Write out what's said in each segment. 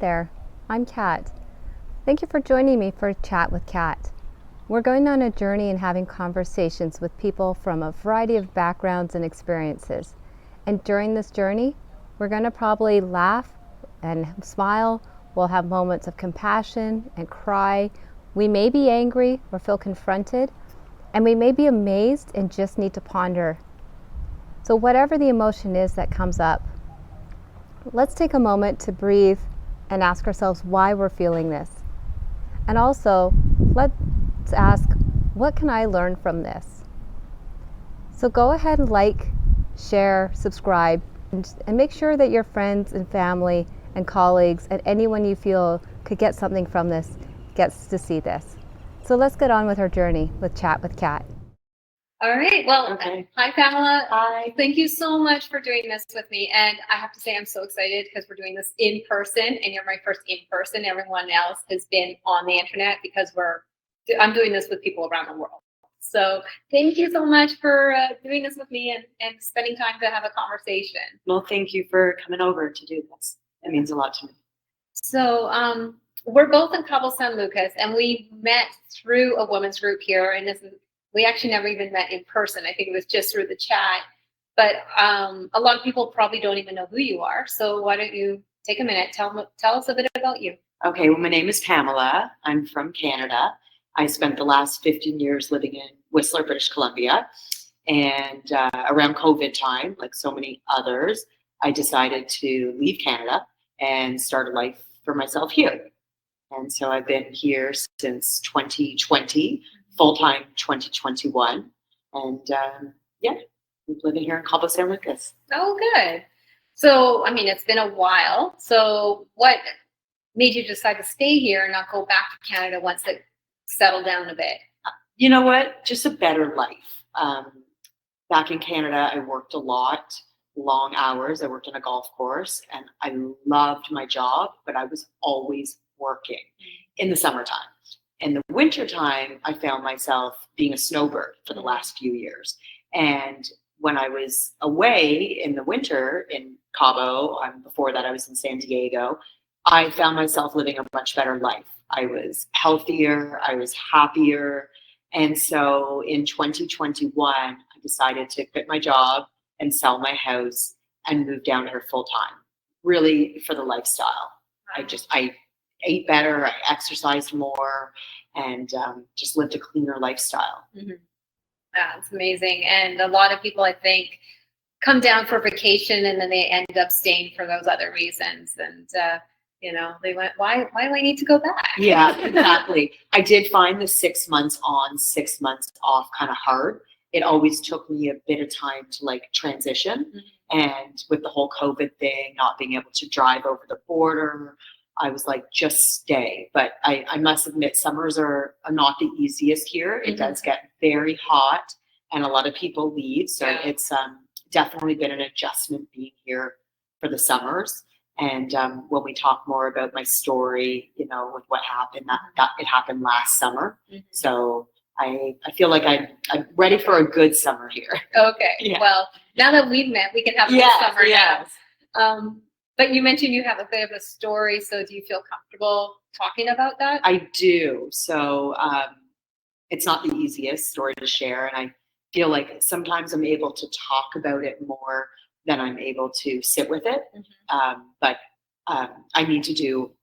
there, I'm Kat. Thank you for joining me for a chat with Kat. We're going on a journey and having conversations with people from a variety of backgrounds and experiences. And during this journey, we're going to probably laugh and smile. We'll have moments of compassion and cry. We may be angry or feel confronted, and we may be amazed and just need to ponder. So whatever the emotion is that comes up, let's take a moment to breathe and ask ourselves why we're feeling this. And also, let's ask, what can I learn from this? So go ahead and like, share, subscribe, and make sure that your friends and family and colleagues and anyone you feel could get something from this gets to see this. So let's get on with our journey with Chat with Kat. All right. Well, Hi, Pamela. Thank you so much for doing this with me. And I have to say, I'm so excited because we're doing this in person, and you're my first in person. Everyone else has been on the internet because I'm doing this with people around the world. So thank you so much for doing this with me and spending time to have a conversation. Well, thank you for coming over to do this. It means a lot to me. So we're both in Cabo San Lucas, and we met through a women's group here. And we actually never even met in person. I think it was just through the chat. But a lot of people probably don't even know who you are. So why don't you take a minute, tell us a bit about you. Okay, well, my name is Pamela. I'm from Canada. I spent the last 15 years living in Whistler, British Columbia. And around COVID time, like so many others, I decided to leave Canada and start a life for myself here. And so I've been here since 2020. Full-time 2021, and I'm living here in Cabo San Lucas. Oh, good. So, I mean, it's been a while. So what made you decide to stay here and not go back to Canada once it settled down a bit? You know what? Just a better life. Back in Canada, I worked a lot, long hours. I worked on a golf course, and I loved my job, but I was always working in the summertime. In the wintertime, I found myself being a snowbird for the last few years. And when I was away in the winter in Cabo, before that I was in San Diego, I found myself living a much better life. I was healthier, I was happier. And so in 2021, I decided to quit my job and sell my house and move down here full time, really for the lifestyle. I ate better, I exercised more, and just lived a cleaner lifestyle. Mm-hmm. That's amazing. And a lot of people, I think, come down for vacation and then they end up staying for those other reasons. And, they went, why do I need to go back? Yeah, exactly. I did find the 6 months on, 6 months off kind of hard. It always took me a bit of time to transition. Mm-hmm. And with the whole COVID thing, not being able to drive over the border, I was like, just stay. But I must admit, summers are not the easiest here. It does get very hot and a lot of people leave. So it's definitely been an adjustment being here for the summers. And when we talk more about my story, with what happened, that it happened last summer. Mm-hmm. So I feel like I'm ready for a good summer here. Okay. Yeah. Well, now that we've met, we can have a good summer now. But you mentioned you have a bit of a story, so do you feel comfortable talking about that? I do. So it's not the easiest story to share, and I feel like sometimes I'm able to talk about it more than I'm able to sit with it. Mm-hmm. But I need to do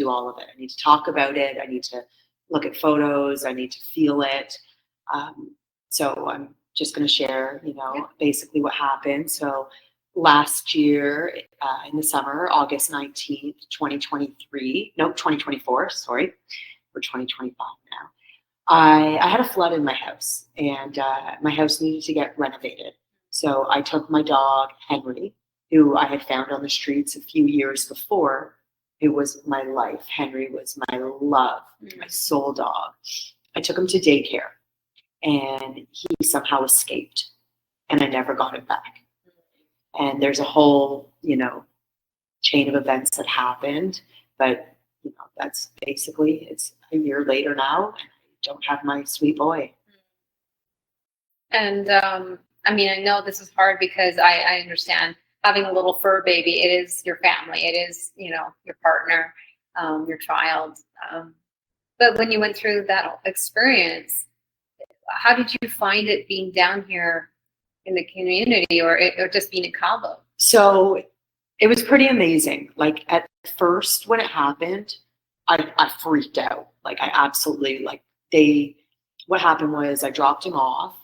all of it. I need to talk about it. I need to look at photos. I need to feel it. So I'm just going to share, basically what happened. So last year in the summer, August 19th, 2024, sorry, we're 2025 now. I had a flood in my house, and my house needed to get renovated. So I took my dog, Henry, who I had found on the streets a few years before. It was my life. Henry was my love, my soul dog. I took him to daycare, and he somehow escaped, and I never got him back. And there's a whole, chain of events that happened, but that's basically, it's a year later now, and I don't have my sweet boy. And I know this is hard because I understand having a little fur baby. It is your family. It is, your partner, your child. But when you went through that experience, how did you find it being down here in the community, or just being in Cabo? So it was pretty amazing. Like at first when it happened, I freaked out. Like I absolutely what happened was I dropped him off,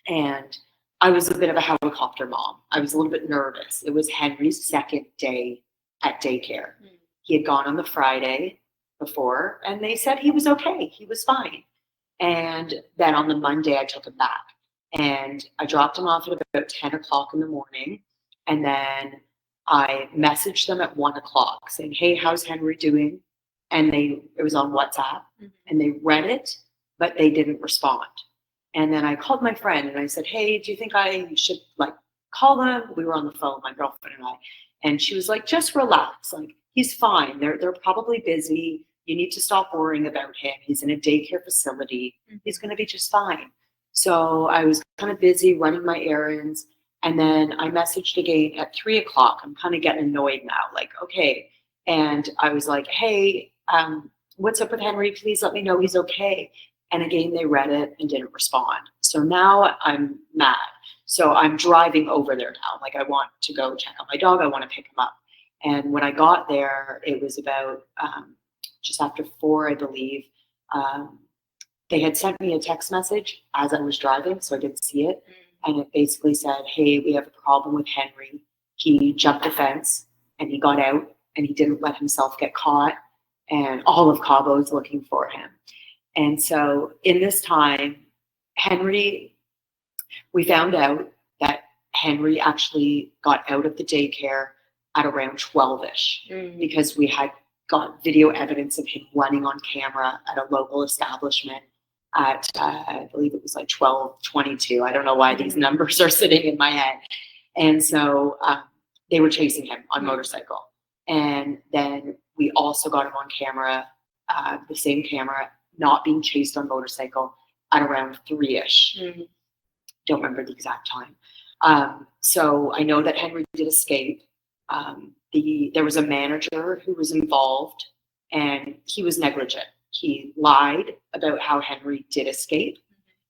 and I was a bit of a helicopter mom. I was a little bit nervous. It was Henry's second day at daycare. He had gone on the Friday before, and they said he was okay. He was fine. And then on the Monday, I took him back, and I dropped him off at about 10 o'clock in the morning. And then I messaged them at 1 o'clock saying, "Hey, how's Henry doing?" And it was on WhatsApp, and they read it, but they didn't respond. And then I called my friend and I said, "Hey, do you think I should call them?" We were on the phone, my girlfriend and I, and she was like, "Just relax. Like he's fine. They're probably busy. You need to stop worrying about him. He's in a daycare facility. He's going to be just fine." So I was kind of busy running my errands. And then I messaged again at 3 o'clock. I'm kind of getting annoyed now. Like, okay. And I was like, "Hey, what's up with Henry? Please let me know he's okay." And again, they read it and didn't respond. So now I'm mad. So I'm driving over there now. Like I want to go check on my dog. I want to pick him up. And when I got there, it was about just after 4, I believe. They had sent me a text message as I was driving, so I didn't see it. And it basically said, "Hey, we have a problem with Henry. He jumped the fence and he got out and he didn't let himself get caught. And all of Cabo is looking for him." And so in this time, we found out that Henry actually got out of the daycare at around 12-ish because we had got video evidence of him running on camera at a local establishment at, I believe it was like 12:22. I don't know why these numbers are sitting in my head. And so they were chasing him on motorcycle. And then we also got him on camera, the same camera, not being chased on motorcycle at around 3-ish. Don't remember the exact time. So I know that Henry did escape. There was a manager who was involved, and he was negligent. He lied about how Henry did escape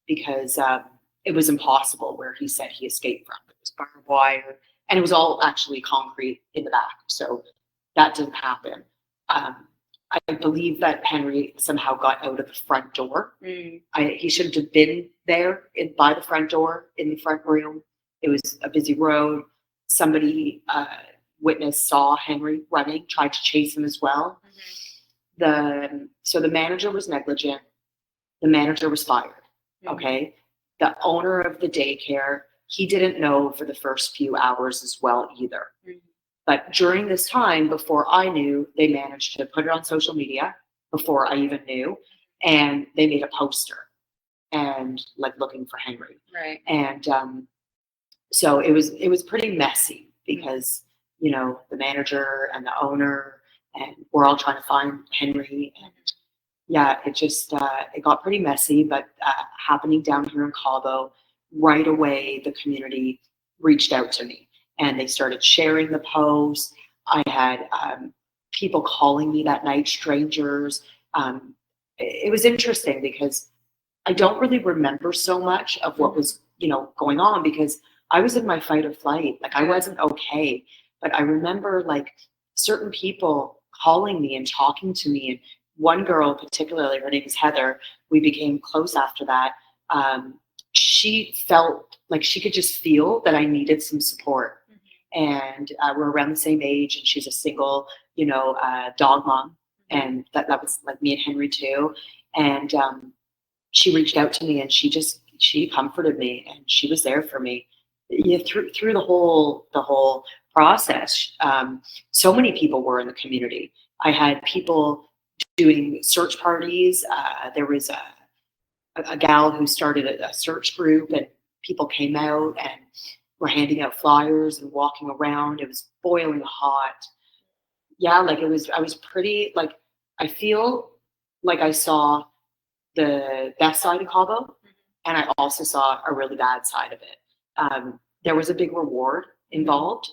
because it was impossible where he said he escaped from. It was barbed wire, and it was all actually concrete in the back. So that didn't happen. I believe that Henry somehow got out of the front door. He shouldn't have been there by the front door in the front room. It was a busy road. Somebody witness saw Henry running, tried to chase him as well. So the manager was negligent. The manager was fired. Okay. The owner of the daycare, he didn't know for the first few hours as well either. But during this time, before I knew, they managed to put it on social media before I even knew, and they made a poster and looking for Henry. Right. And so it was pretty messy because the manager and the owner and we're all trying to find Henry, and yeah, it just it got pretty messy. But happening down here in Cabo, right away the community reached out to me. And they started sharing the post. I had people calling me that night, strangers. It was interesting because I don't really remember so much of what was, going on because I was in my fight or flight. Like I wasn't okay. But I remember certain people calling me and talking to me. And one girl particularly, her name is Heather, we became close after that. She felt like she could just feel that I needed some support. And we're around the same age, and she's a single, dog mom, and that was like me and Henry too. And she reached out to me, and she comforted me, and she was there for me through the whole process. So many people were in the community. I had people doing search parties. There was a gal who started a search group, and people came out and were handing out flyers and walking around. It was boiling hot. Yeah, I was pretty, I feel like I saw the best side of Cabo, and I also saw a really bad side of it. There was a big reward involved.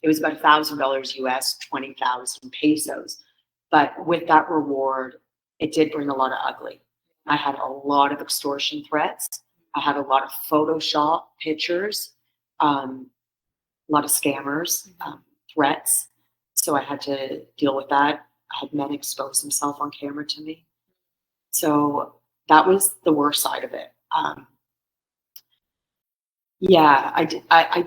It was about $1,000 US, 20,000 pesos. But with that reward, it did bring a lot of ugly. I had a lot of extortion threats. I had a lot of Photoshop pictures, a lot of scammers, threats. So I had to deal with that. I had men expose themselves on camera to me. So that was the worst side of it. Yeah, I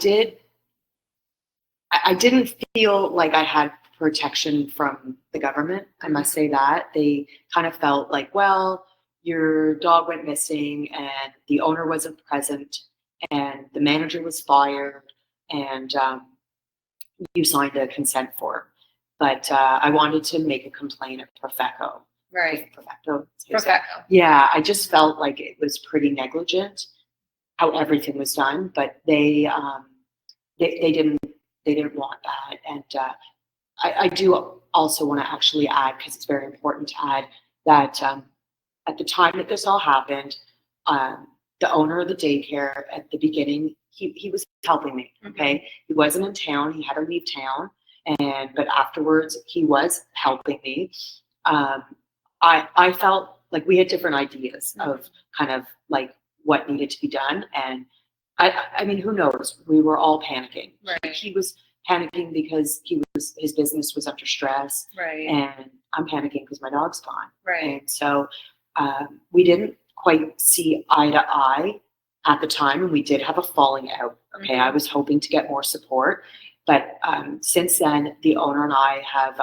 didn't feel like I had protection from the government. I must say that. They kind of felt like, well, your dog went missing and the owner wasn't present and the manager was fired and you signed a consent form. But I wanted to make a complaint at Profeco. Right. Profeco. Yeah, I just felt like it was pretty negligent how everything was done, but they didn't want that. And I do also want to actually add, because it's very important to add, that at the time that this all happened, the owner of the daycare at the beginning, he was helping me. Okay, he wasn't in town; he had to leave town, but afterwards he was helping me. I felt like we had different ideas of kind of like what needed to be done, and I mean, who knows? We were all panicking. Right. He was panicking because his business was under stress, Right. and I'm panicking because my dog's gone. Right. And so we didn't quite see eye to eye at the time, and we did have a falling out. Okay, I was hoping to get more support, but since then, the owner and I have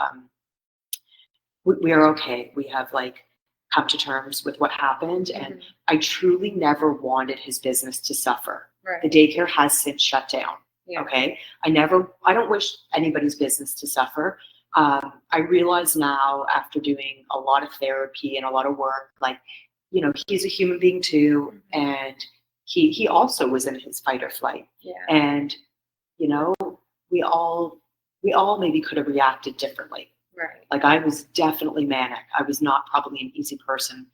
we are okay. We have like come to terms with what happened, and I truly never wanted his business to suffer. Right. The daycare has since shut down. Yeah. Okay. I don't wish anybody's business to suffer. I realize now, after doing a lot of therapy and a lot of work, like, you know, he's a human being too. And he also was in his fight or flight. Yeah. And, you know, we all maybe could have reacted differently. Right. Like, I was definitely manic. I was not probably an easy person.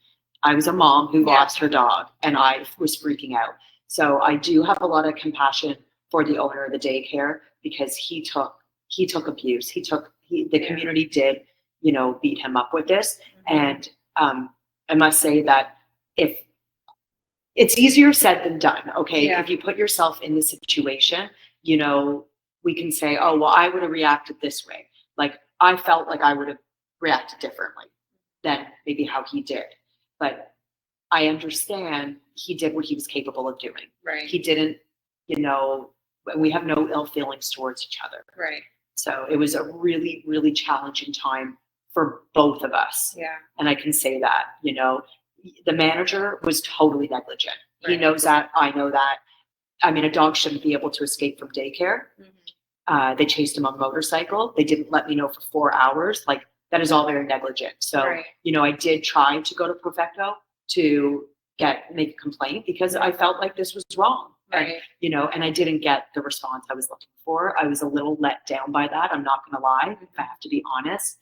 I was a mom who lost her dog, and I was freaking out. So I do have a lot of compassion for the owner of the daycare, because he took abuse. The community did, you know, beat him up with this. And I must say that if it's easier said than done, okay? Yeah. If you put yourself in the situation, you know, we can say, oh, well, I would have reacted this way. Like, I felt like I would have reacted differently than maybe how he did. But I understand he did what he was capable of doing. Right. He didn't, you know, we have no ill feelings towards each other. Right. So it was a really, really challenging time for both of us. Yeah. And I can say that, you know, the manager was totally negligent. Right. He knows that. I know that. I mean, a dog shouldn't be able to escape from daycare. They chased him on a motorcycle. They didn't let me know for 4 hours. Like, that is all very negligent. So, you know, I did try to go to Profecto to make a complaint, because I felt like this was wrong. Right. And, you know, and I didn't get the response I was looking for. I was a little let down by that. I'm not going to lie, if I have to be honest.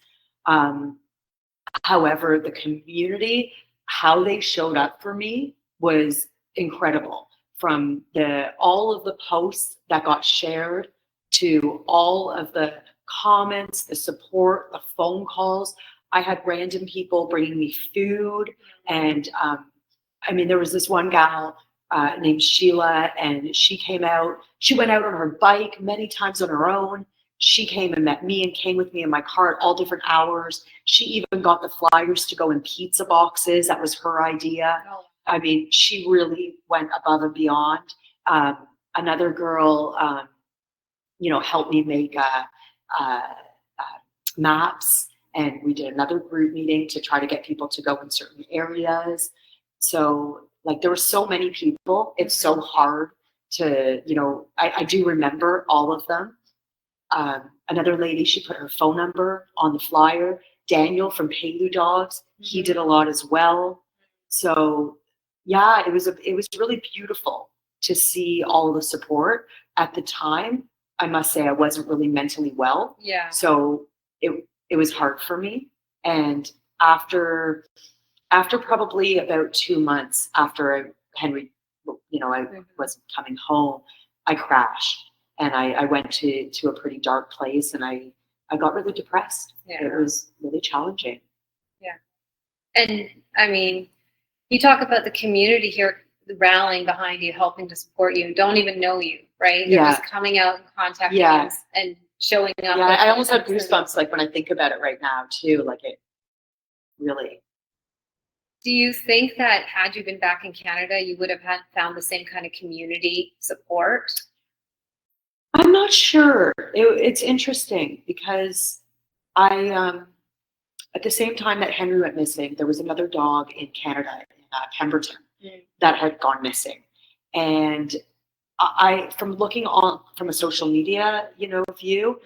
However, the community, how they showed up for me was incredible. From all of the posts that got shared to all of the comments, the support, the phone calls. I had random people bringing me food. And I mean, there was this one gal named Sheila, and she came out. She went out on her bike many times on her own. She came and met me and came with me in my car at all different hours. She even got the flyers to go in pizza boxes. That was her idea. I mean, she really went above and beyond. Another girl, you know, helped me make maps, and we did another group meeting to try to get people to go in certain areas. So, like, there were so many people. It's so hard to, you know, I do remember all of them. Another lady, she put her phone number on the flyer. Daniel from Palu Dogs, he did a lot as well. So, yeah, it was really beautiful to see all the support. At the time, I must say, I wasn't really mentally well. Yeah. So it was hard for me. And after probably about 2 months after Henry, you know, I wasn't coming home, I crashed. and I went to a pretty dark place, and I got really depressed. Yeah. It was really challenging. Yeah. And I mean, you talk about the community here rallying behind you, helping to support you, don't even know you, right? They're just coming out and contacting Yeah. you and showing up. Yeah, I almost have goosebumps like when I think about it right now too. Like it really. Do you think that had you been back in Canada, you would have found the same kind of community support? I'm not sure. It's interesting because I at the same time that Henry went missing, there was another dog in Canada, in Pemberton, that had gone missing. And I, from looking on from a social media, view,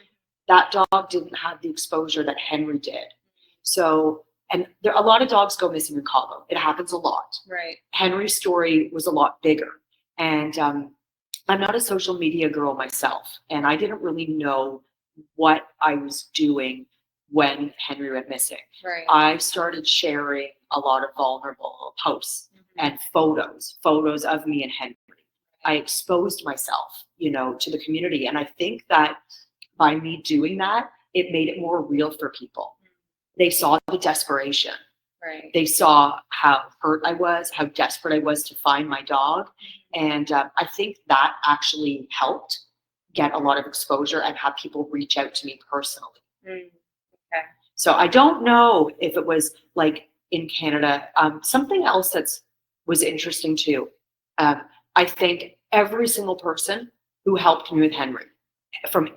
that dog didn't have the exposure that Henry did. So, and there a lot of dogs go missing in Cabo. It happens a lot. Right. Henry's story was a lot bigger. And I'm not a social media girl myself, and I didn't really know what I was doing when Henry went missing. Right. I started sharing a lot of vulnerable posts and photos of me and Henry. I exposed myself, to the community. And I think that by me doing that, it made it more real for people. They saw the desperation. Right. They saw how hurt I was, how desperate I was to find my dog. And I think that actually helped get a lot of exposure and have people reach out to me personally. Okay. So I don't know if it was like in Canada. Something else was interesting too. I think every single person who helped me with Henry, from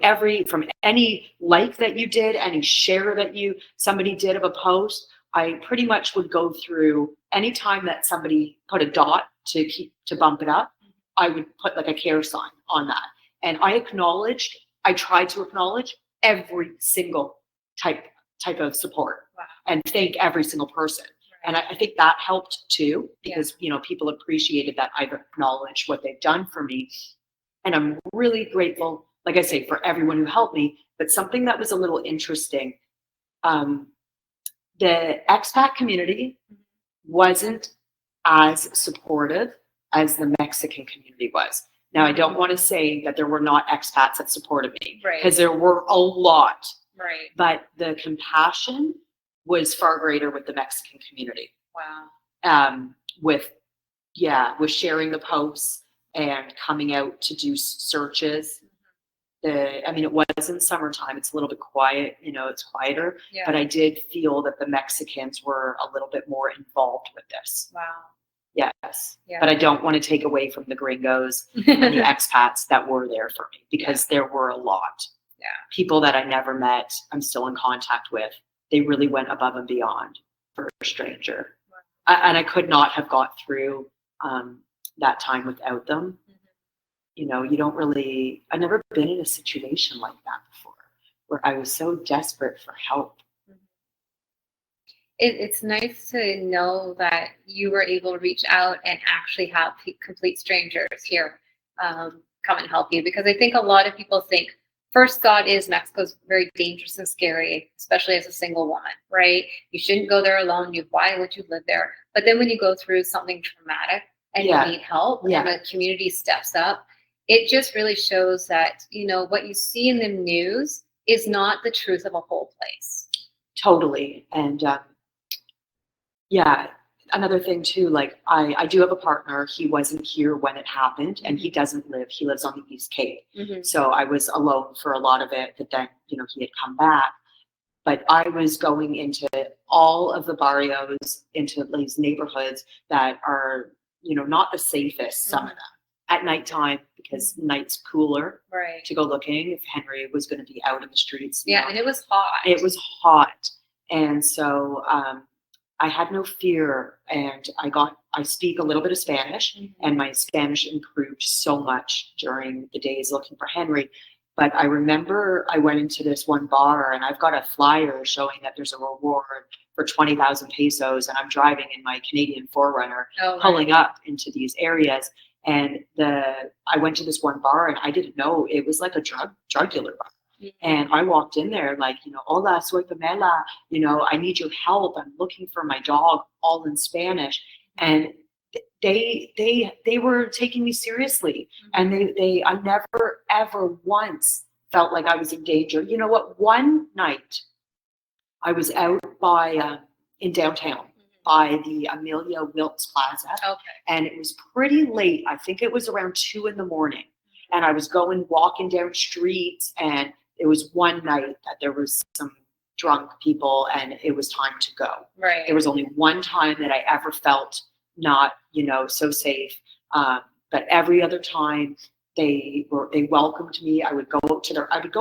any like that you did, any share that somebody did of a post, I pretty much would go through any time that somebody put a dot to bump it up, I would put like a care sign on that. And I tried to acknowledge every single type of support. Wow. And thank every single person. And I think that helped too, because people appreciated that I've acknowledged what they've done for me. And I'm really grateful, like I say, for everyone who helped me. But something that was a little interesting, the expat community wasn't as supportive as the Mexican community was. Now, I don't want to say that there were not expats that supported me, because there were a lot. Right. But the compassion was far greater with the Mexican community. Wow. With sharing the posts and coming out to do searches. It was in summertime. It's a little bit quiet, it's quieter. Yeah. But I did feel that the Mexicans were a little bit more involved with this. Wow. Yes. Yeah. But I don't want to take away from the gringos and the expats that were there for me, because there were a lot. Yeah. People that I never met, I'm still in contact with. They really went above and beyond for a stranger. Wow. And I could not have got through that time without them. You don't really, I've never been in a situation like that before, where I was so desperate for help. It's nice to know that you were able to reach out and actually have complete strangers here come and help you, because I think a lot of people think first thought is Mexico's very dangerous and scary, especially as a single woman, right? You shouldn't go there alone. Why would you live there? But then when you go through something traumatic and you need help and the community steps up, it just really shows that, what you see in the news is not the truth of a whole place. Totally. And another thing too, like I do have a partner. He wasn't here when it happened, and he lives on the East Cape. So I was alone for a lot of it, but then, he had come back. But I was going into all of the barrios, into these neighborhoods that are, not the safest, some of them, at nighttime, because night's cooler to go looking if Henry was going to be out in the streets. Yeah, and it was hot. It was hot. And so I had no fear, and I speak a little bit of Spanish, and my Spanish improved so much during the days looking for Henry. But I remember I went into this one bar, and I've got a flyer showing that there's a reward for 20,000 pesos, and I'm driving in my Canadian 4Runner, pulling up into these areas. And I went to this one bar, and I didn't know it was like a drug dealer bar. And I walked in there like, hola, soy Pamela, I need your help. I'm looking for my dog, all in Spanish. And they were taking me seriously, and I never ever once felt like I was in danger. You know what? One night I was out by in downtown by the Amelia Wilkes Plaza, and it was pretty late. I think it was around 2 a.m, and I was walking down streets, and it was one night that there was some drunk people, and it was time to go. Right. There was only one time that I ever felt not, so safe. But every other time they welcomed me. I would go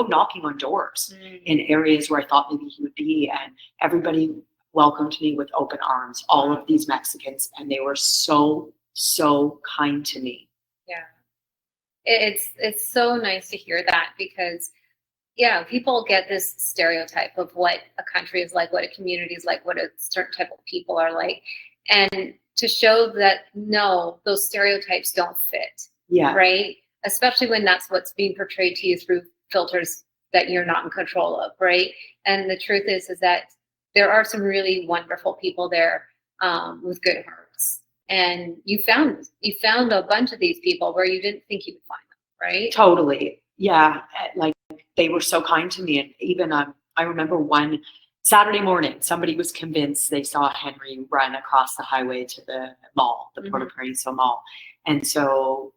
knocking on doors in areas where I thought maybe he would be, and everybody welcomed me with open arms, all of these Mexicans, and they were so kind to me. Yeah. It's so nice to hear that, because people get this stereotype of what a country is like, what a community is like, what a certain type of people are like. And to show that, no, those stereotypes don't fit. Yeah. Right? Especially when that's what's being portrayed to you through filters that you're not in control of, right? And the truth is that there are some really wonderful people there with good hearts. And you found a bunch of these people where you didn't think you would find them, right? Totally. Yeah. Like, they were so kind to me. And even I remember one Saturday morning, somebody was convinced they saw Henry run across the highway to the mall, the Puerto Paraiso Mall. And so,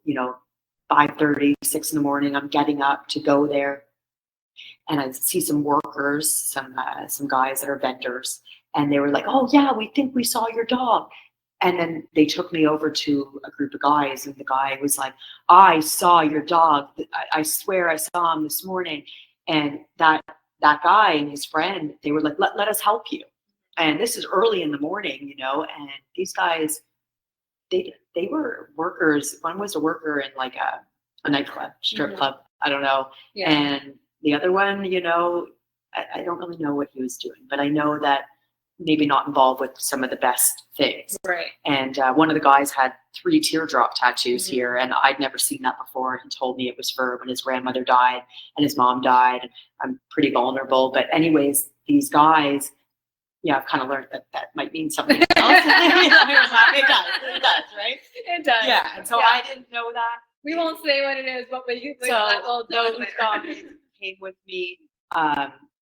5:30, 6 in the morning, I'm getting up to go there, and I see some workers, some guys that are vendors, and they were like, "Oh yeah, we think we saw your dog." And then they took me over to a group of guys, and the guy was like, "I saw your dog. I swear I saw him this morning." And that guy and his friend, they were like, let us help you. And this is early in the morning, and these guys, they were workers. One was a worker in like a nightclub, strip club, I don't know. Yeah. And the other one, I don't really know what he was doing, but I know that maybe not involved with some of the best things. Right. And one of the guys had 3 teardrop tattoos here, and I'd never seen that before. He told me it was for when his grandmother died and his mom died. I'm pretty vulnerable. But anyways, these guys, I've kind of learned that might mean something else. It does, right? It does. Yeah, and so I didn't know that. We won't say what it is, but those guys came with me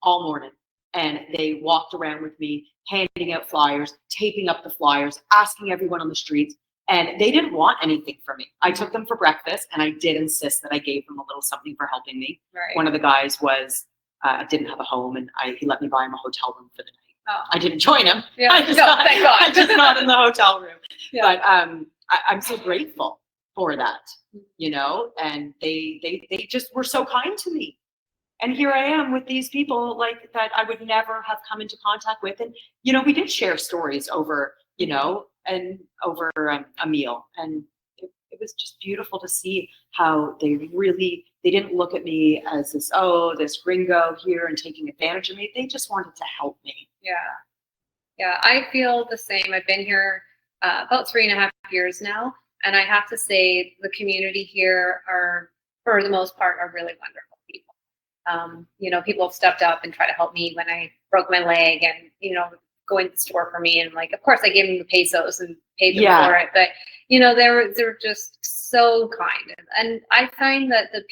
all morning. And they walked around with me, handing out flyers, taping up the flyers, asking everyone on the streets. And they didn't want anything from me. I took them for breakfast, and I did insist that I gave them a little something for helping me. Right. One of the guys didn't have a home, and he let me buy him a hotel room for the night. Oh. I didn't join him. Yeah. Thank God. I'm just not in the hotel room. Yeah. But I'm so grateful for that, and they just were so kind to me. And here I am with these people like that I would never have come into contact with. And, we did share stories over, and over a meal. And it was just beautiful to see how they didn't look at me as this gringo here and taking advantage of me. They just wanted to help me. Yeah. Yeah, I feel the same. I've been here about 3.5 years now. And I have to say the community here are, for the most part, are really wonderful. People have stepped up and tried to help me when I broke my leg, and, go in the store for me. And of course I gave them the pesos and paid them for it. But, they're just so kind. And I find that the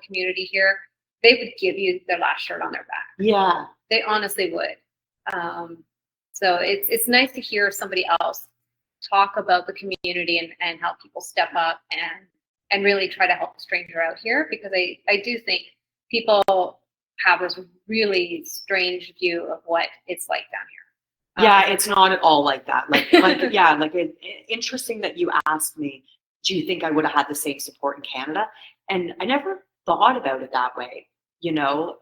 community here, they would give you their last shirt on their back. Yeah. They honestly would. So it's nice to hear somebody else talk about the community and help people step up and really try to help a stranger out here, because I do think people have this really strange view of what it's like down here. Yeah, it's not at all like that. Interesting that you asked me, do you think I would have had the same support in Canada? And I never thought about it that way.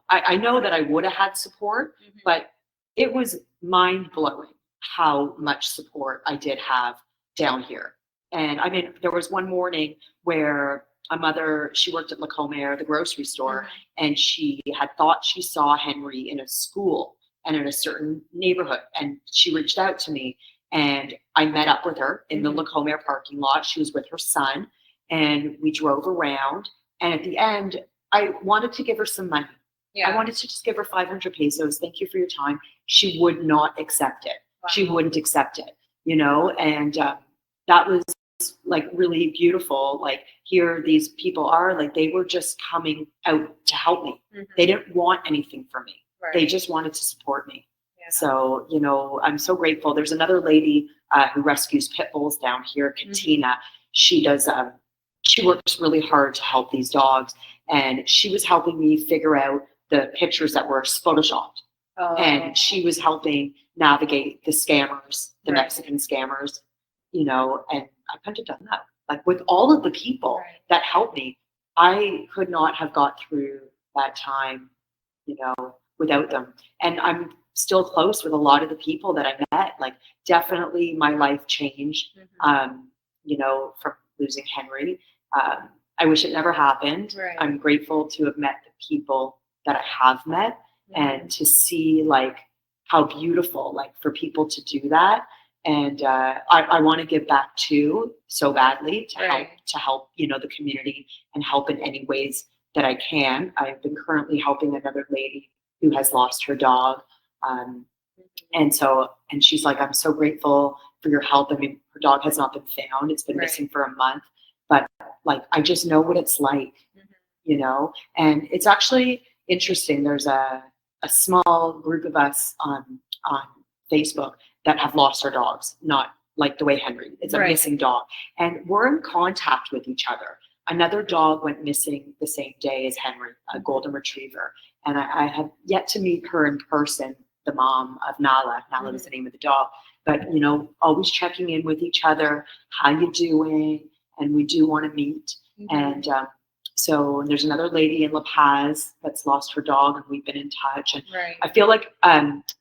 I know that I would have had support, but it was mind-blowing how much support I did have down here. And I mean, there was one morning where my mother, she worked at La Comer, the grocery store, and she had thought she saw Henry in a school and in a certain neighborhood. And she reached out to me, and I met up with her in the La Comer parking lot. She was with her son, and we drove around. And at the end, I wanted to give her some money. Yeah. I wanted to just give her 500 pesos. Thank you for your time. She would not accept it. Wow. She wouldn't accept it, and that was like really beautiful. Like here these people are, like they were just coming out to help me. They didn't want anything from me. Right. They just wanted to support me. Yeah. So, you know, I'm so grateful. There's another lady who rescues pit bulls down here, Katina. She does, she works really hard to help these dogs. And she was helping me figure out the pictures that were photoshopped. Oh. And she was helping navigate the scammers, the Right. Mexican scammers, you know, and I couldn't have done that. Like with all of the people Right. that helped me, I could not have got through that time, you know, without them. And I'm still close with a lot of the people that I met. Like definitely my life changed, you know, from losing Henry. I wish it never happened. Right. I'm grateful to have met the people that I have met and to see like how beautiful, like for people to do that. And I want to give back too so badly to help, you know, the community and help in any ways that I can. I've been currently helping another lady who has lost her dog. And she's like, I'm so grateful for your help. I mean, her dog has not been found. It's been missing for a month, but like, I just know what it's like, you know, and it's actually interesting. There's a small group of us on Facebook that have lost our dogs, not like the way Henry, it's a missing dog. And we're in contact with each other. Another dog went missing the same day as Henry, a golden retriever. And I have yet to meet her in person, the mom of Nala. Nala was the name of the dog. But, you know, always checking in with each other. How you doing? And we do want to meet. And so there's another lady in La Paz that's lost her dog, and we've been in touch. And I feel like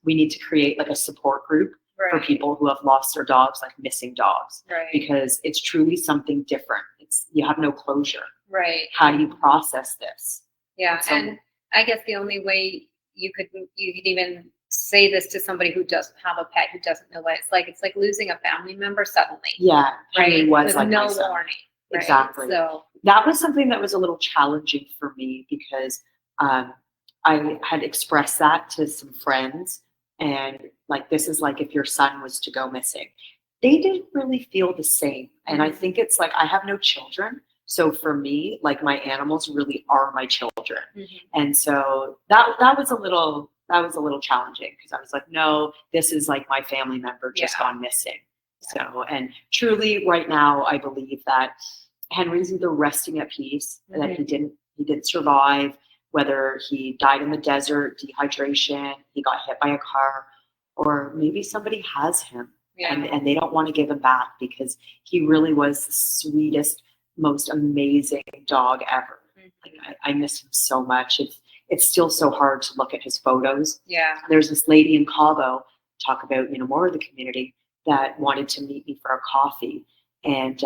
we need to create like a support group for people who have lost their dogs, like missing dogs, because it's truly something different. It's, you have no closure. Right. How do you process this? Yeah. So, and I guess the only way you could even say this to somebody who doesn't have a pet, who doesn't know what it's like losing a family member suddenly. Yeah. Henry was with like no my son. warning. Right? Exactly. So that was something that was a little challenging for me because I had expressed that to some friends, and like, this is like if your son was to go missing. They didn't really feel the same. And I think it's like, I have no children. So for me, like my animals really are my children. And so that was a little challenging because I was like, no, this is like my family member just gone missing. So, and truly right now, I believe that Henry's either resting at peace, that he didn't survive, whether he died in the desert, dehydration, he got hit by a car, or maybe somebody has him and they don't want to give him back because he really was the sweetest, most amazing dog ever. Like, I miss him so much. It's still so hard to look at his photos. Yeah. There's this lady in Cabo, talk about, you know, more of the community, that wanted to meet me for a coffee. And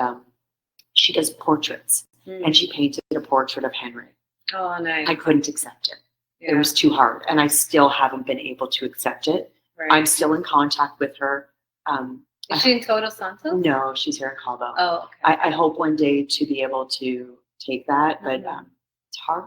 she does portraits, and she painted a portrait of Henry. Oh, nice. I couldn't accept it. It was too hard, and I still haven't been able to accept it. I'm still in contact with her. Is she in Todos Santos? No, she's here in Cabo. Oh, okay. I hope one day to be able to take that, but it's hard.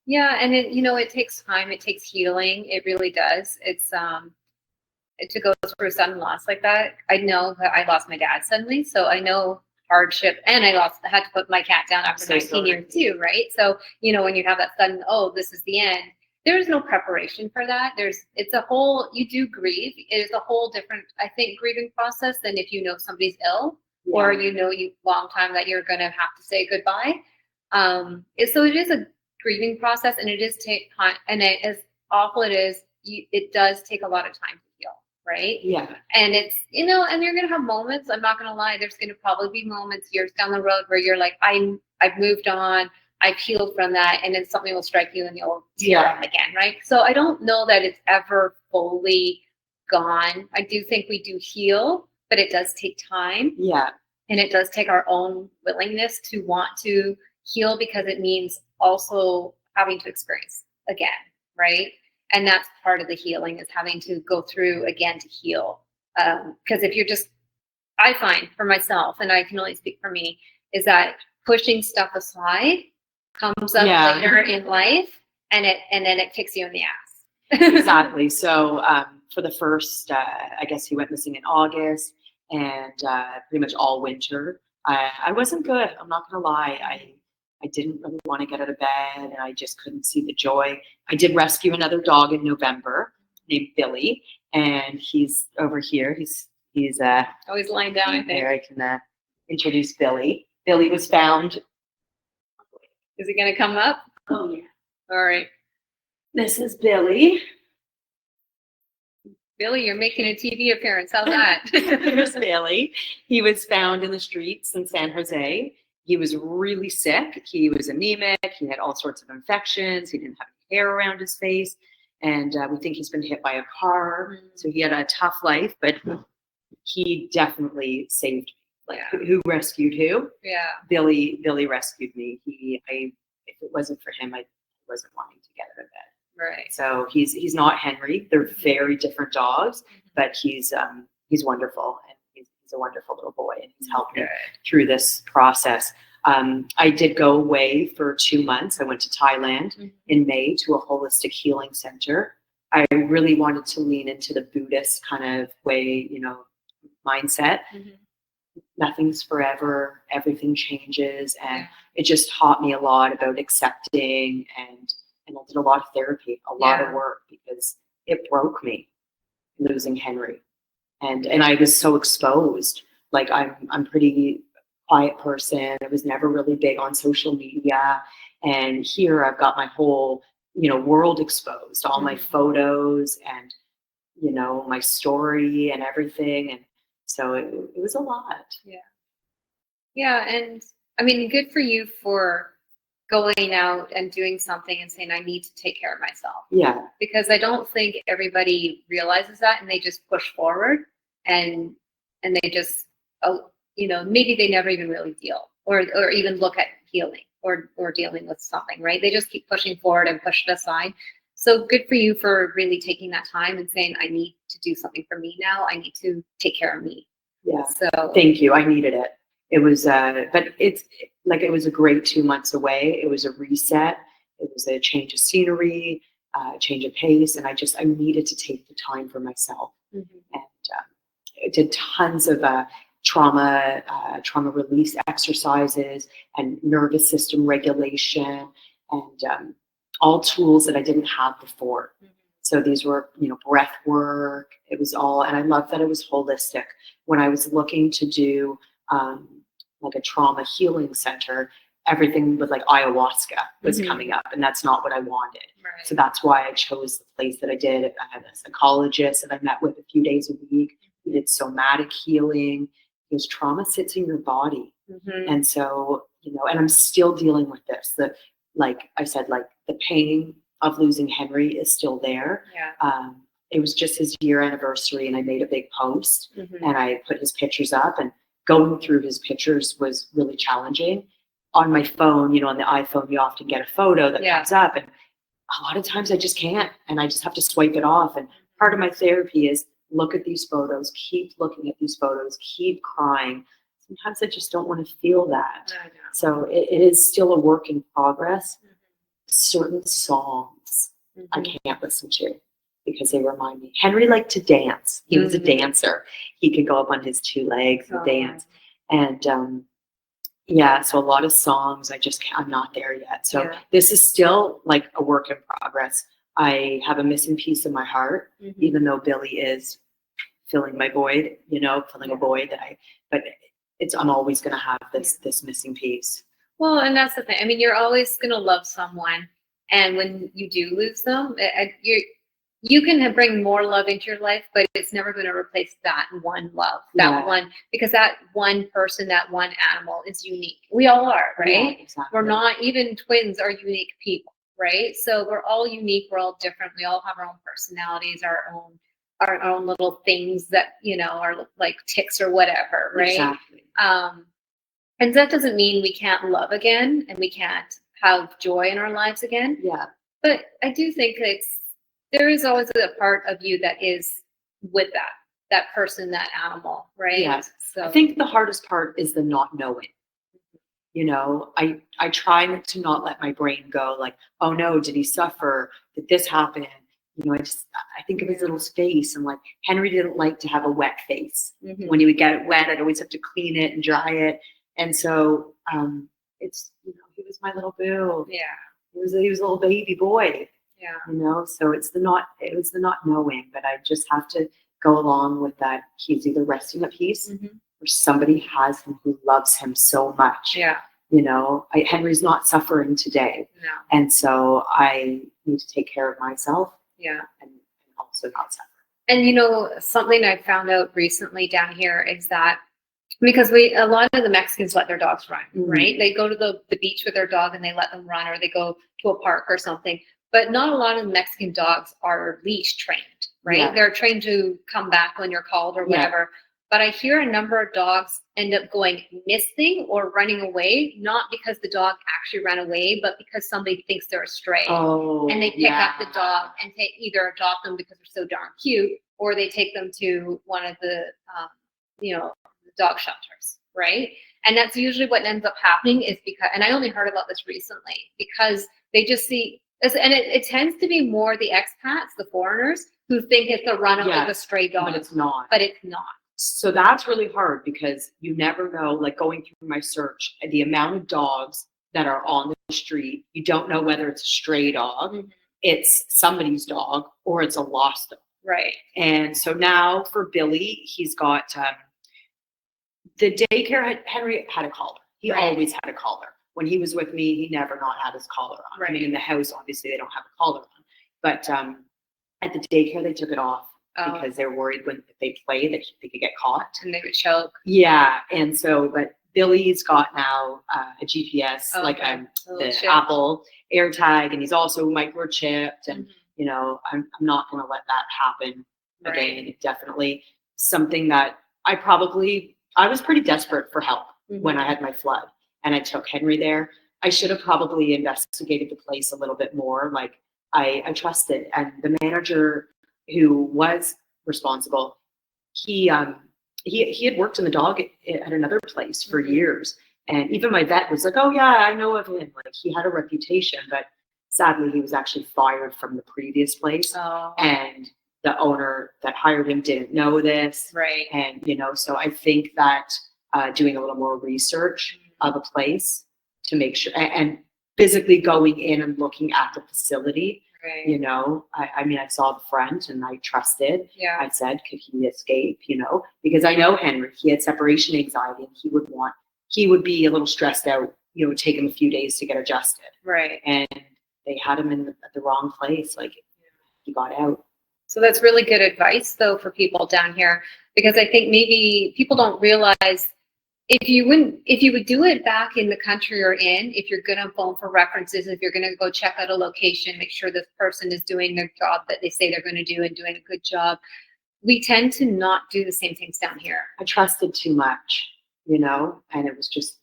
Yeah, and it, you know, it takes time. It takes healing. It really does. It's to go through a sudden loss like that. I know that I lost my dad suddenly, so I know hardship, and I had to put my cat down after 19 years too, right? So, you know, when you have that sudden, oh, this is the end, there's no preparation for that. It's a whole, you do grieve. It is a whole different, I think, grieving process than if you know somebody's ill or you know long time that you're going to have to say goodbye. So it is a grieving process, and it is take time, and as awful it is, it does take a lot of time to heal. Right? Yeah. And it's, you know, and you're going to have moments, I'm not going to lie, there's going to probably be moments years down the road where you're like, I've moved on, I've healed from that, and then something will strike you and you'll tear up again, right? So I don't know that it's ever fully gone. I do think we do heal, but it does take time. Yeah. And it does take our own willingness to want to heal, because it means also having to experience again, right? And that's part of the healing, is having to go through again to heal. Because if you're just, I find for myself, and I can only speak for me, is that pushing stuff aside comes up later in life, and then it kicks you in the ass. Exactly. So for the first, I guess he went missing in August, and pretty much all winter. I wasn't good. I'm not gonna lie. I didn't really want to get out of bed, and I just couldn't see the joy. I did rescue another dog in November named Billy, and he's over here. He's Always lying down, I think. here. I can introduce Billy. Billy was found. Is he gonna come up? Oh yeah. All right. This is Billy. Billy, you're making a TV appearance. How's that? Here's Billy. He was found in the streets in San Jose. He was really sick. He was anemic. He had all sorts of infections. He didn't have any hair around his face. And we think he's been hit by a car. So he had a tough life, but he definitely saved me. Like, who rescued who? Yeah. Billy rescued me. If it wasn't for him, I wasn't wanting to get out of bed. Right. So he's not Henry. They're very different dogs, but he's wonderful, and he's a wonderful little boy, and he's helped me through this process. I did go away for 2 months. I went to Thailand in May to a holistic healing center. I really wanted to lean into the Buddhist kind of way, mindset. Nothing's forever. Everything changes, and it just taught me a lot about accepting, and I did a lot of therapy, a lot of work, because it broke me losing Henry, and I was so exposed. Like, I'm pretty quiet person. I was never really big on social media, and here I've got my whole world exposed, all my photos and my story and everything, and so it was a lot. Yeah, and I mean, good for you for going out and doing something and saying, I need to take care of myself. Yeah. Because I don't think everybody realizes that, and they just push forward, and they just, maybe they never even really deal or even look at healing or dealing with something, right? They just keep pushing forward and push it aside. So good for you for really taking that time and saying, I need to do something for me now. I need to take care of me. Yeah. So thank you. I needed it. It was, but it was a great 2 months away. It was a reset. It was a change of scenery, change of pace. And I needed to take the time for myself. And I did tons of trauma release exercises and nervous system regulation, and all tools that I didn't have before. So these were, breath work. It was all, and I love that it was holistic. When I was looking to do like a trauma healing center, everything with like ayahuasca was coming up, and that's not what I wanted. Right. So that's why I chose the place that I did. I had a psychologist that I met with a few days a week. We did somatic healing, because trauma sits in your body. And so, and I'm still dealing with this. Like I said, like the pain of losing Henry is still there. Yeah. It was just his year anniversary, and I made a big post, and I put his pictures up, and going through his pictures was really challenging. On my phone, on the iPhone, you often get a photo that comes up, and a lot of times I just can't, and I just have to swipe it off. And part of my therapy is look at these photos, keep looking at these photos, keep crying. Sometimes I just don't want to feel that. So it is still a work in progress. Certain songs I can't listen to, because they remind me. Henry liked to dance. He was a dancer. He could go up on his 2 legs and dance. And so a lot of songs, I'm not there yet. So this is still like a work in progress. I have a missing piece in my heart, even though Billy is filling my void, filling a void but I'm always going to have this missing piece. Well, and that's the thing. I mean, you're always going to love someone, and when you do lose them, you can bring more love into your life, but it's never going to replace that one love, one, because that one person, that one animal is unique. We all are, right? Yeah, exactly. We're not, even twins are unique people, right? So we're all unique. We're all different. We all have our own personalities, our own little things that, are like ticks or whatever, right? Exactly. And that doesn't mean we can't love again and we can't have joy in our lives again. Yeah. But I do think there is always a part of you that is with that person, that animal, right? Yes. So I think the hardest part is the not knowing. I try to not let my brain go like, oh no, did he suffer? Did this happen? I think of his little face, and like Henry didn't like to have a wet face. When he would get it wet, I'd always have to clean it and dry it. And so it's, he was my little boo. Yeah. He was a little baby boy. Yeah. So it was the not knowing, but I just have to go along with that. He's either resting at peace or somebody has him who loves him so much. Yeah. Henry's not suffering today. No. And so I need to take care of myself. Yeah. And also not suffer. And something I found out recently down here is that because a lot of the Mexicans let their dogs run, right? They go to the beach with their dog and they let them run, or they go to a park or something. But not a lot of the Mexican dogs are leash trained, right? Yeah. They're trained to come back when you're called or whatever. Yeah. But I hear a number of dogs end up going missing or running away, not because the dog actually ran away, but because somebody thinks they're a stray. Oh, and they pick up the dog and either adopt them because they're so darn cute, or they take them to one of the, dog shelters, right? And that's usually what ends up happening is because, and I only heard about this recently, because they just see, and it tends to be more the expats, the foreigners, who think it's a runaway, the stray dog. But it's not. But it's not. So that's really hard because you never know, like going through my search, the amount of dogs that are on the street, you don't know whether it's a stray dog, it's somebody's dog, or it's a lost dog. Right. And so now for Billy, he's got the daycare. Henry had a collar. He always had a collar. When he was with me, he never not had his collar on. Right. I mean, in the house, obviously, they don't have a collar on. But at the daycare, they took it off because they're worried if they play that they could get caught. And they would choke. Yeah. And so, but Billy's got now a GPS, the chip. Apple AirTag, and he's also microchipped. And, I'm not going to let that happen again. Right. Definitely something that I was pretty desperate for help when I had my flood, and I took Henry there. I should have probably investigated the place a little bit more. Like I trusted, and the manager who was responsible, he had worked in the dog at another place for years. And even my vet was like, oh yeah, I know of him. Like he had a reputation, but sadly he was actually fired from the previous place. Oh. And the owner that hired him didn't know this. Right. And, so I think that doing a little more research of a place to make sure, and physically going in and looking at the facility, right. I saw the front and I trusted. Yeah. I said, could he escape, because I know Henry, he had separation anxiety, and he would be a little stressed out, it would take him a few days to get adjusted. Right. And they had him at the wrong place. Like he got out. So that's really good advice, though, for people down here, because I think maybe people don't realize if you would do it back in the country you're in, if you're going to phone for references, if you're going to go check out a location, make sure this person is doing their job that they say they're going to do and doing a good job. We tend to not do the same things down here. I trusted too much, and it was just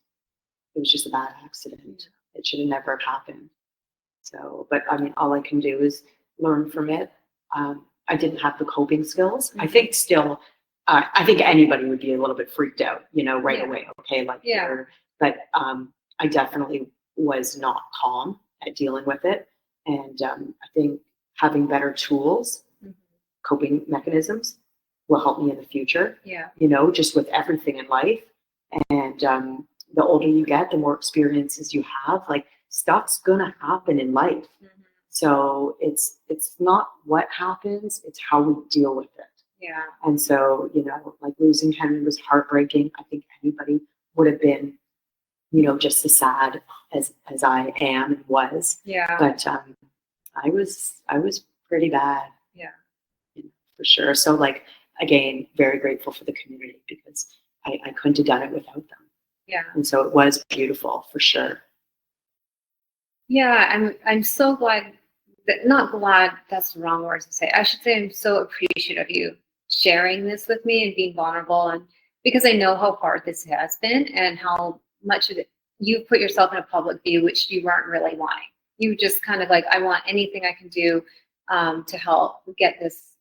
a bad accident. It should have never happened. So, but all I can do is learn from it. I didn't have the coping skills. I think still, I think anybody would be a little bit freaked out, right away. Okay. But I definitely was not calm at dealing with it. And I think having better tools, coping mechanisms will help me in the future. Yeah. Just with everything in life. And the older you get, the more experiences you have, like stuff's going to happen in life. So it's not what happens, it's how we deal with it. Yeah. And so, like losing Henry was heartbreaking. I think anybody would have been, just as sad as I am and was. Yeah. But I was pretty bad. Yeah. For sure. So like, again, very grateful for the community because I couldn't have done it without them. Yeah. And so it was beautiful for sure. Yeah, I'm so glad not glad, that's the wrong word to say. I should say I'm so appreciative of you sharing this with me and being vulnerable, and because I know how hard this has been and how much of it you put yourself in a public view, which you weren't really wanting. You just kind of like, I want anything I can do to help get this,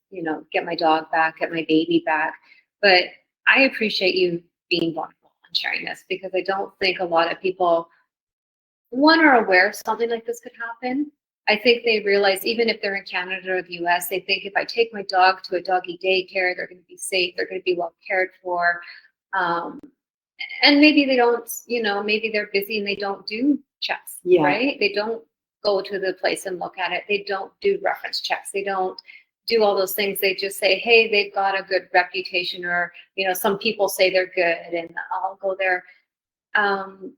get my dog back, get my baby back. But I appreciate you being vulnerable and sharing this, because I don't think a lot of people, one, are aware something like this could happen. I think they realize, even if they're in Canada or the US, they think if I take my dog to a doggy daycare, they're going to be safe, they're going to be well cared for. and maybe they don't, maybe they're busy and they don't do checks, Yeah. right? They don't go to the place and look at it. They don't do reference checks. They don't do all those things. They just say, hey, they've got a good reputation, or, some people say they're good and I'll go there. And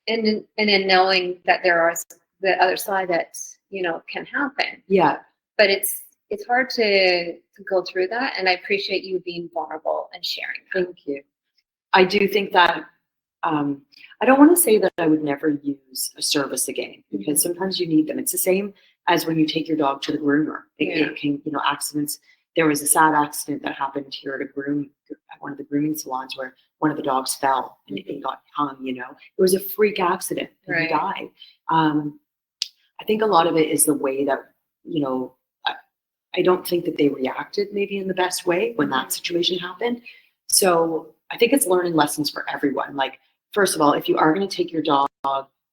in knowing that there are the other side that, can happen. Yeah. But it's hard to go through that. And I appreciate you being vulnerable and sharing that. Thank you. I do think that I don't want to say that I would never use a service again, because sometimes you need them. It's the same as when you take your dog to the groomer. It can, accidents. There was a sad accident that happened here at one of the grooming salons where one of the dogs fell and it got hung. It was a freak accident and he died. I think a lot of it is the way that, I don't think that they reacted maybe in the best way when that situation happened. So I think it's learning lessons for everyone. Like, first of all, if you are going to take your dog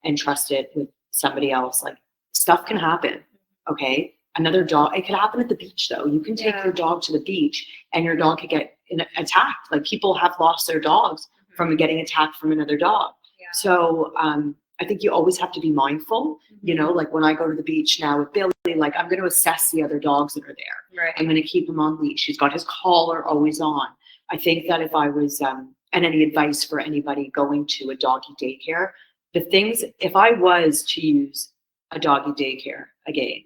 and trust it with somebody else, like, stuff can happen. Okay. Another dog, it could happen at the beach though. You can take your dog to the beach and your dog could get attacked. Like, people have lost their dogs from getting attacked from another dog. Yeah. So I think you always have to be mindful, like when I go to the beach now with Billy, like, I'm going to assess the other dogs that are there. Right. I'm going to keep him on leash. He's got his collar always on. I think that if I was, and any advice for anybody going to a doggy daycare, if I was to use a doggy daycare again,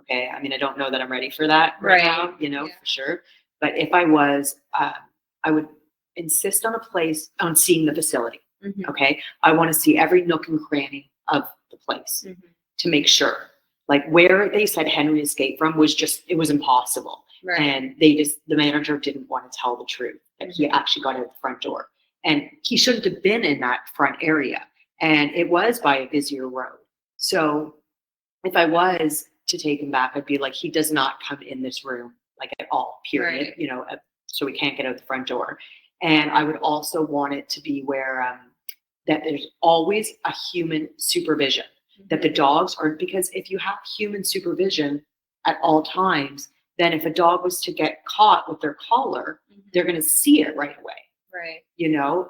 okay, I mean, I don't know that I'm ready for that right now, for sure. But if I was, I would insist on seeing the facility. Okay. I want to see every nook and cranny of the place to make sure. Like, where they said Henry escaped from it was impossible. Right. And the manager didn't want to tell the truth that he actually got out the front door. And he shouldn't have been in that front area. And it was by a busier road. So if I was to take him back, I'd be like, he does not come in this room, like, at all, period. Right. So we can't get out the front door. And I would also want it to be where that there's always a human supervision, that the dogs aren't, because if you have human supervision at all times, then if a dog was to get caught with their collar, they're going to see it right away. Right.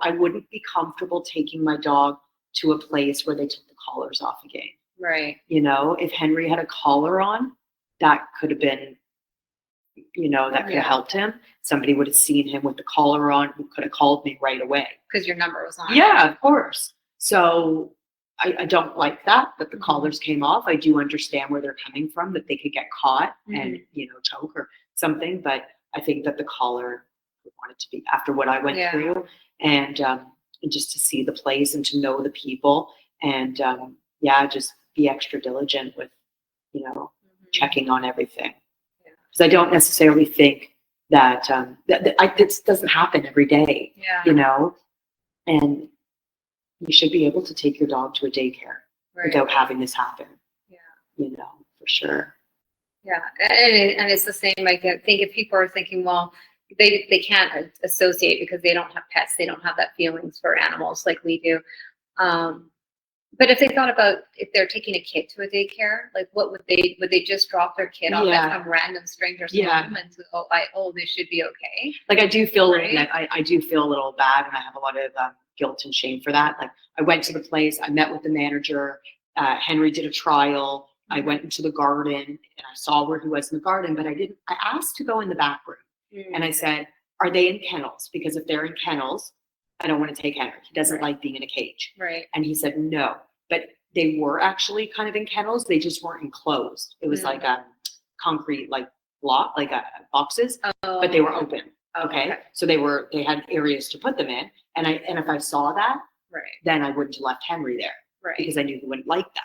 I wouldn't be comfortable taking my dog to a place where they took the collars off again. Right. If Henry had a collar on, that could have been, that could have helped him. Somebody would have seen him with the collar on, who could have called me right away. Because your number was on. Yeah, of course. So I don't like that the collars came off. I do understand where they're coming from, that they could get caught and, choke or something. But I think that the collar, I want it to be after what I went through, and just to see the place and to know the people, and just be extra diligent with, checking on everything. Because I don't necessarily think that this doesn't happen every day, and you should be able to take your dog to a daycare without having this happen. For sure. Yeah, and it's the same. I think if people are thinking, well, they can't associate because they don't have pets, they don't have that feelings for animals like we do. But if they thought about if they're taking a kid to a daycare, like, what would they just drop their kid off at some random stranger's home and say, they should be okay? Like, I do feel I do feel a little bad, and I have a lot of guilt and shame for that. Like, I went to the place, I met with the manager, Henry did a trial, I went into the garden and I saw where he was in the garden, but I asked to go in the back room, and I said, are they in kennels? Because if they're in kennels, I don't want to take Henry. He doesn't like being in a cage. Right. And he said, no, but they were actually kind of in kennels. They just weren't enclosed. It was like a concrete, like, block, like boxes, but they were open. Okay. So they had areas to put them in. And if I saw that, then I wouldn't have left Henry there, because I knew he wouldn't like that.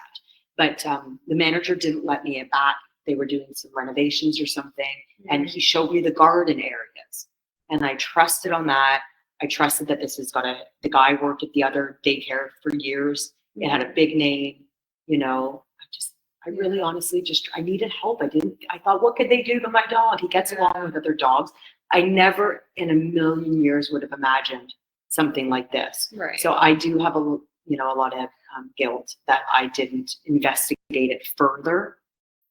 But the manager didn't let me back. They were doing some renovations or something, and he showed me the garden areas, and I trusted on that. I trusted that the guy worked at the other daycare for years. It had a big name, I really honestly I needed help. I thought, what could they do to my dog? He gets along with other dogs. I never in a million years would have imagined something like this. Right. So I do have a lot of guilt that I didn't investigate it further.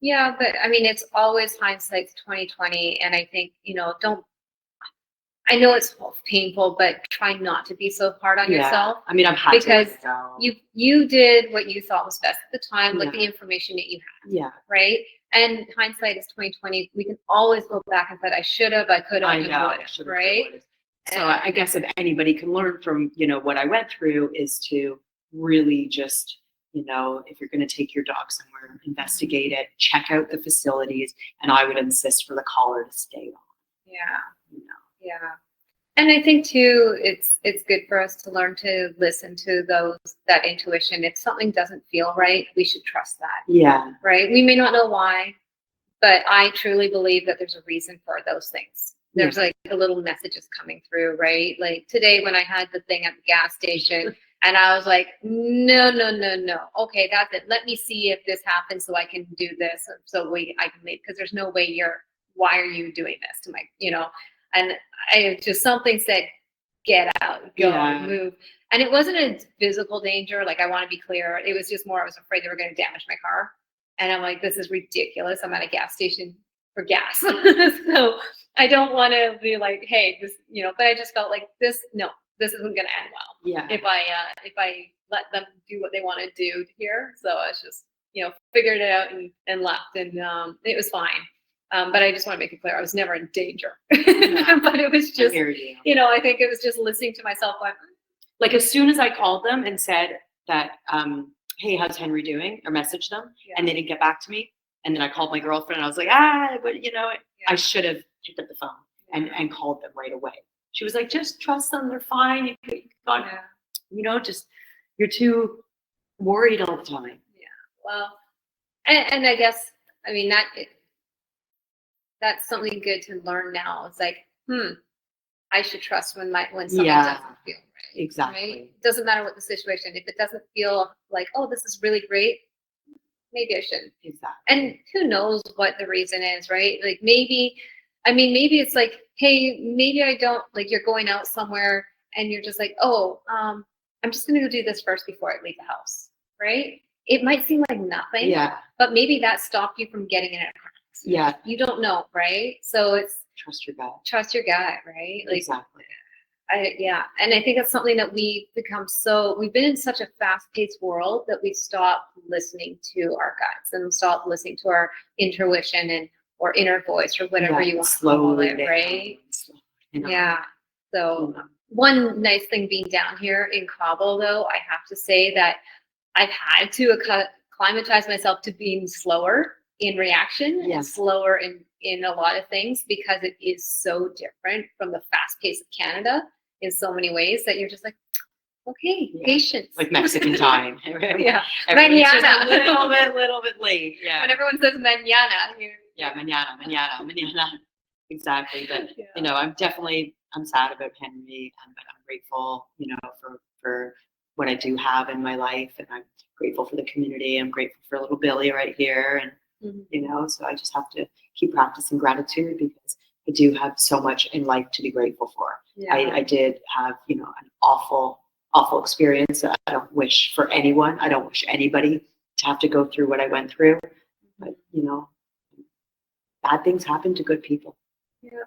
Yeah, but I mean, it's always hindsight's 2020, and I think, I know it's painful, but try not to be so hard on yourself. I mean, I've had because to let go. you did what you thought was best at the time, like Yeah. the information that you had, Yeah. right? And hindsight is 2020. We can always go back and say, I should have, I could have, I and know. would have, right? So I guess if anybody can learn from, what I went through is to really just, if you're going to take your dog somewhere, investigate it, check out the facilities, and I would insist for the collar to stay on. Yeah. Yeah. And I think too, it's good for us to learn to listen to that intuition. If something doesn't feel right, we should trust that. Yeah. Right? We may not know why, but I truly believe that there's a reason for those things. There's like a little messages coming through, right? Like today when I had the thing at the gas station and I was like, no. Okay, that's it. Let me see if this happens so I can do this. So I can leave, because there's no way why are you doing this to my, and I just, something said, get out, go, move. And it wasn't a physical danger. Like, I want to be clear. It was just more, I was afraid they were going to damage my car. And I'm like, this is ridiculous. I'm at a gas station for gas. So I don't want to be like, hey, this, but I just felt like this isn't going to end well. Yeah. If I let them do what they want to do here. So I was just, figured it out and left, and it was fine. But I just want to make it clear, I was never in danger. Yeah. But it was just, I hear you. I think it was just listening to myself. Like, as soon as I called them and said that, hey, how's Henry doing? Or messaged them, and they didn't get back to me. And then I called my girlfriend and I was like, but I should have picked up the phone and called them right away. She was like, just trust them. They're fine. Just, you're too worried all the time. Yeah. Well, and I guess, I mean, that's something good to learn now. It's like, I should trust when something doesn't feel right. Exactly. Right? It doesn't matter what the situation. If it doesn't feel like, oh, this is really great, maybe I shouldn't. Exactly. And who knows what the reason is, right? Like maybe it's like, hey, maybe I don't, like, you're going out somewhere and you're just like, oh, I'm just gonna go do this first before I leave the house, right? It might seem like nothing, but maybe that stopped you from getting in a car accident. Yeah. You don't know, right? So it's trust your gut. Trust your gut, right? Like, exactly. And I think it's something that we've been in such a fast-paced world that we stopped listening to our guts and stopped listening to our intuition or inner voice, or whatever you want to call it, right? Yeah. So one nice thing being down here in Cabo, though, I have to say that I've had to acclimatize myself to being slower in reaction and slower in a lot of things, because it is so different from the fast pace of Canada in so many ways that you're just like, okay, patience. Like Mexican time. Yeah. Mañana. A little bit late. Yeah. When everyone says mañana, mañana. Exactly. But I'm sad about Henry, but I'm grateful, for what I do have in my life, and I'm grateful for the community. I'm grateful for little Billy right here, and so I just have to keep practicing gratitude, because I do have so much in life to be grateful for. Yeah. I did have, an awful experience that I don't wish for anyone. I don't wish anybody to have to go through what I went through. But, bad things happen to good people. Yeah.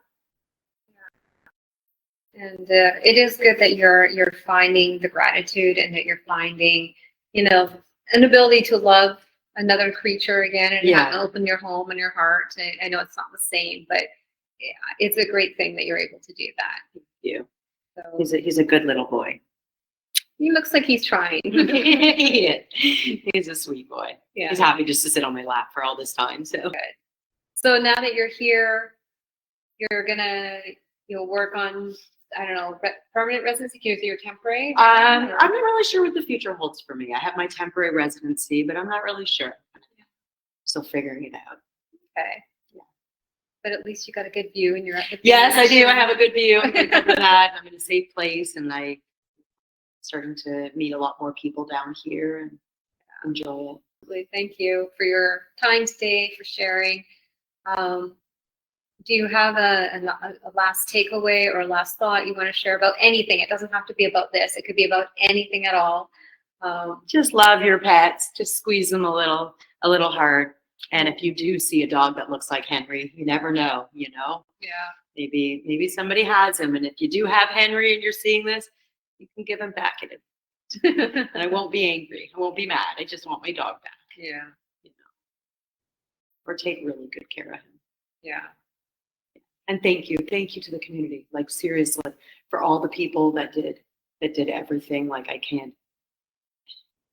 And it is good that you're finding the gratitude, and that you're finding, an ability to love another creature again, and open your home and your heart. I know it's not the same, but it's a great thing that you're able to do that. Thank you. So, he's a good little boy. He looks like he's trying. He's a sweet boy. Yeah. He's happy just to sit on my lap for all this time. So good. So now that you're here, you're gonna work on, I don't know, permanent residency. Is it your temporary? I'm not really sure what the future holds for me. I have my temporary residency, but I'm not really sure. Still figuring it out. Okay. Yeah. But at least you got a good view, and you're at the Yes, I do. I have a good view. I'm grateful for that. I'm in a safe place, and I'm starting to meet a lot more people down here and enjoy it. Thank you for your time today, for sharing. Do you have a last takeaway or a last thought you want to share about anything? It doesn't have to be about this. It could be about anything at all. Just love your pets. Just squeeze them a little hard. And if you do see a dog that looks like Henry, you never know, you know? Yeah. Maybe somebody has him. And if you do have Henry and you're seeing this, you can give him back at it. And I won't be angry. I won't be mad. I just want my dog back. Yeah. You know, or take really good care of him. Yeah. And thank you to the community. Like seriously, for all the people that did everything. Like I can't.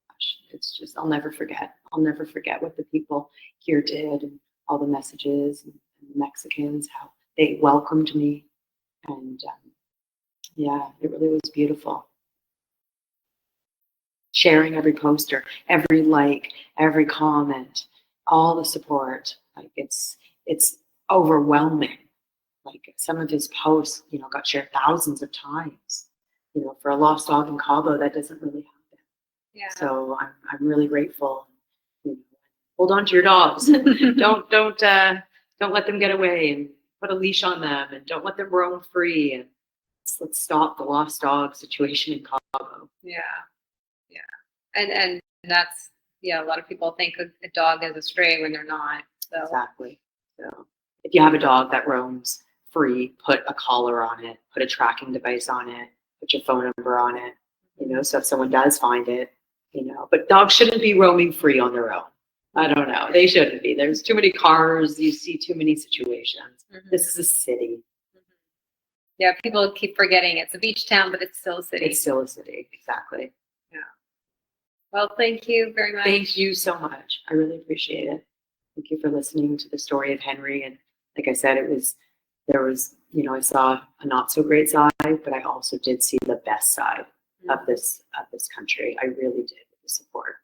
Gosh, it's just I'll never forget. I'll never forget what the people here did and all the messages and the Mexicans, how they welcomed me, and yeah, it really was beautiful. Sharing every poster, every like, every comment, all the support. Like it's overwhelming. Like some of his posts, you know, got shared thousands of times. You know, for a lost dog in Cabo, that doesn't really happen. Yeah. So I'm really grateful. You know, hold on to your dogs. don't let them get away, and put a leash on them, and don't let them roam free. And let's stop the lost dog situation in Cabo. Yeah. Yeah. And that's, yeah, a lot of people think a dog is a stray when they're not. So Exactly. So if you have a dog that roams free, put a collar on it, put a tracking device on it, put your phone number on it, you know, so if someone does find it, you know, but dogs shouldn't be roaming free on their own. I don't know. They shouldn't be. There's too many cars. You see too many situations. This is a city. Yeah, people keep forgetting it's a beach town, but it's still a city. It's still a city. Exactly. Yeah. Well, thank you very much. Thank you so much. I really appreciate it. Thank you for listening to the story of Henry. And like I said, there was, you know, I saw a not so great side, but I also did see the best side of this country. I really did, with the support.